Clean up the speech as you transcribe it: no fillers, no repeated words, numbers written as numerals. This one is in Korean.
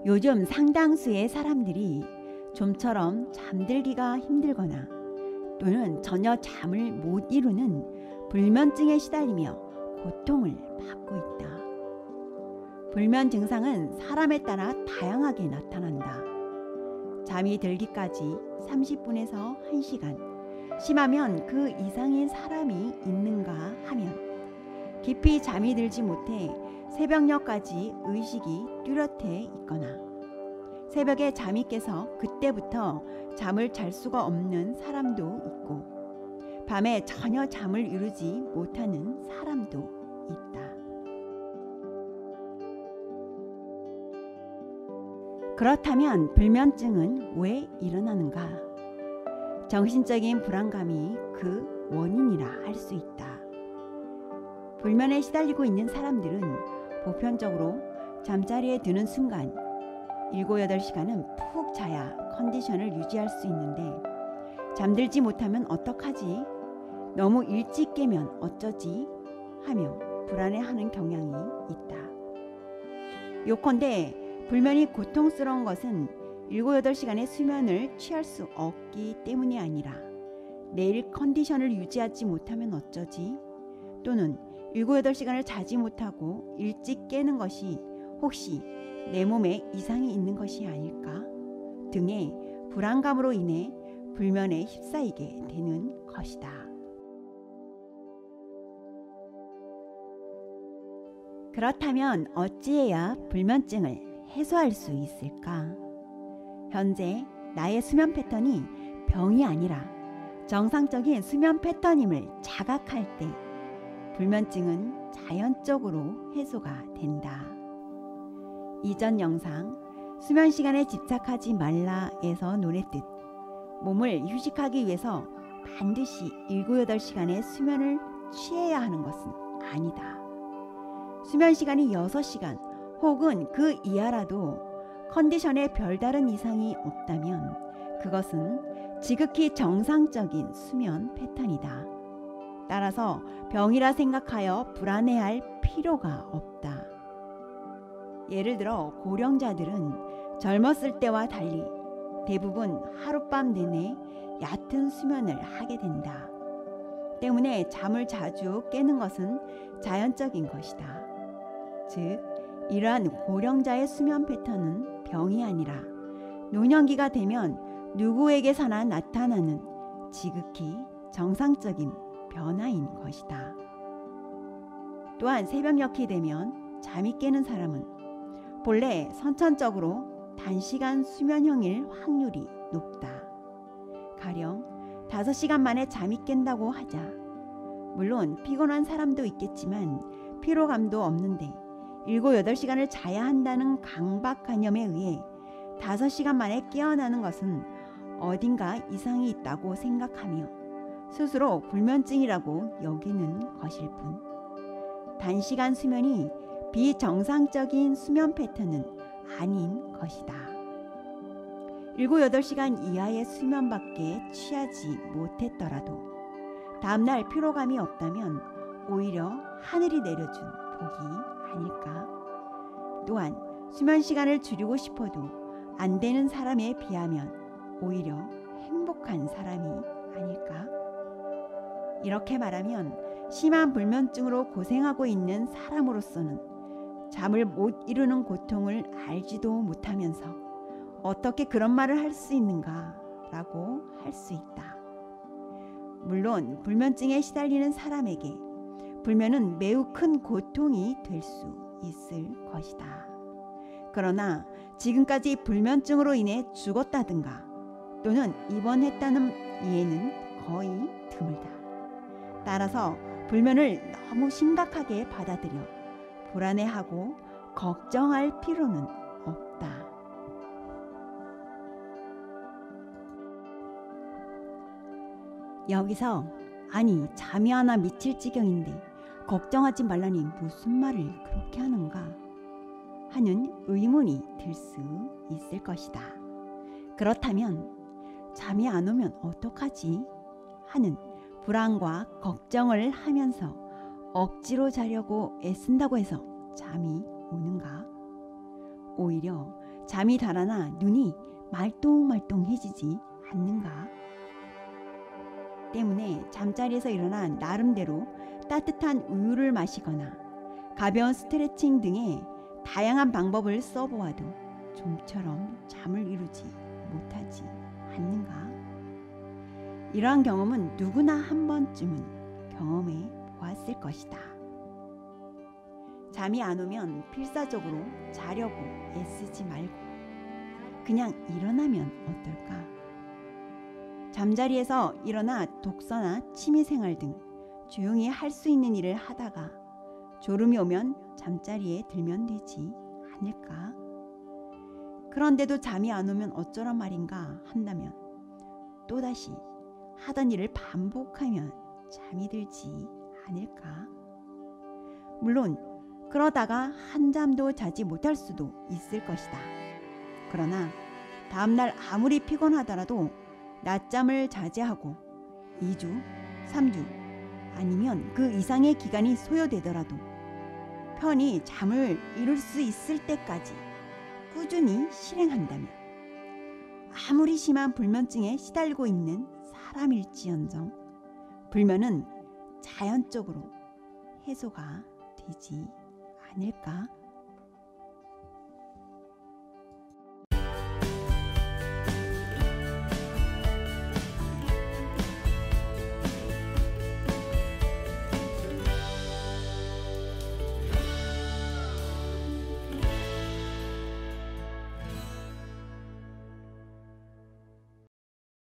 요즘 상당수의 사람들이 좀처럼 잠들기가 힘들거나 또는 전혀 잠을 못 이루는 불면증에 시달리며 고통을 받고 있다. 불면 증상은 사람에 따라 다양하게 나타난다. 잠이 들기까지 30분에서 1시간, 심하면 그 이상의 사람이 있는가 하면 깊이 잠이 들지 못해 새벽녘까지 의식이 뚜렷해 있거나 새벽에 잠이 깨서 그때부터 잠을 잘 수가 없는 사람도 있고 밤에 전혀 잠을 이루지 못하는 사람도 있다. 그렇다면 불면증은 왜 일어나는가? 정신적인 불안감이 그 원인이라 할 수 있다. 불면에 시달리고 있는 사람들은 보편적으로 잠자리에 드는 순간 7-8시간은 푹 자야 컨디션을 유지할 수 있는데 잠들지 못하면 어떡하지? 너무 일찍 깨면 어쩌지? 하며 불안해하는 경향이 있다. 요컨대 불면이 고통스러운 것은 7-8시간의 수면을 취할 수 없기 때문이 아니라 내일 컨디션을 유지하지 못하면 어쩌지? 또는 7-8시간을 자지 못하고 일찍 깨는 것이 혹시 내 몸에 이상이 있는 것이 아닐까? 등의 불안감으로 인해 불면에 휩싸이게 되는 것이다. 그렇다면 어찌해야 불면증을 해소할 수 있을까? 현재 나의 수면 패턴이 병이 아니라 정상적인 수면 패턴임을 자각할 때 불면증은 자연적으로 해소가 된다. 이전 영상 수면 시간에 집착하지 말라에서 논했듯 몸을 휴식하기 위해서 반드시 7-8시간의 수면을 취해야 하는 것은 아니다. 수면 시간이 6시간 혹은 그 이하라도 컨디션에 별다른 이상이 없다면 그것은 지극히 정상적인 수면 패턴이다. 따라서 병이라 생각하여 불안해할 필요가 없다. 예를 들어 고령자들은 젊었을 때와 달리 대부분 하룻밤 내내 얕은 수면을 하게 된다. 때문에 잠을 자주 깨는 것은 자연적인 것이다. 즉, 이러한 고령자의 수면 패턴은 병이 아니라 노년기가 되면 누구에게서나 나타나는 지극히 정상적인 변화인 것이다. 또한 새벽녘이 되면 잠이 깨는 사람은 본래 선천적으로 단시간 수면형일 확률이 높다. 가령 5시간 만에 잠이 깬다고 하자. 물론 피곤한 사람도 있겠지만 피로감도 없는데 7-8시간을 자야 한다는 강박관념에 의해 5시간 만에 깨어나는 것은 어딘가 이상이 있다고 생각하며 스스로 불면증이라고 여기는 것일 뿐. 단시간 수면이 비정상적인 수면 패턴은 아닌 것이다. 7-8시간 이하의 수면밖에 취하지 못했더라도 다음날 피로감이 없다면 오히려 하늘이 내려준 복이 아닐까? 또한 수면 시간을 줄이고 싶어도 안 되는 사람에 비하면 오히려 행복한 사람이 아닐까? 이렇게 말하면 심한 불면증으로 고생하고 있는 사람으로서는 잠을 못 이루는 고통을 알지도 못하면서 어떻게 그런 말을 할 수 있는가 라고 할 수 있다. 물론 불면증에 시달리는 사람에게 불면은 매우 큰 고통이 될 수 있을 것이다. 그러나 지금까지 불면증으로 인해 죽었다든가 또는 입원했다는 이해는 거의 드물다. 따라서 불면을 너무 심각하게 받아들여 불안해하고 걱정할 필요는 없다. 여기서 아니 잠이 안 와 미칠 지경인데 걱정하지 말라니 무슨 말을 그렇게 하는가 하는 의문이 들 수 있을 것이다. 그렇다면 잠이 안 오면 어떡하지 하는 불안과 걱정을 하면서 억지로 자려고 애쓴다고 해서 잠이 오는가? 오히려 잠이 달아나 눈이 말똥말똥해지지 않는가? 때문에 잠자리에서 일어나 나름대로 따뜻한 우유를 마시거나 가벼운 스트레칭 등의 다양한 방법을 써보아도 좀처럼 잠을 이루지 못하지 않는가? 이러한 경험은 누구나 한 번쯤은 경험해 보았을 것이다. 잠이 안 오면 필사적으로 자려고 애쓰지 말고 그냥 일어나면 어떨까? 잠자리에서 일어나 독서나 취미생활 등 조용히 할 수 있는 일을 하다가 졸음이 오면 잠자리에 들면 되지 않을까? 그런데도 잠이 안 오면 어쩌란 말인가 한다면 또다시 하던 일을 반복하면 잠이 들지 않을까? 물론 그러다가 한잠도 자지 못할 수도 있을 것이다. 그러나 다음날 아무리 피곤하더라도 낮잠을 자제하고 2주, 3주 아니면 그 이상의 기간이 소요되더라도 편히 잠을 이룰 수 있을 때까지 꾸준히 실행한다면 아무리 심한 불면증에 시달리고 있는 사람일지언정 불면은 자연적으로 해소가 되지 않을까?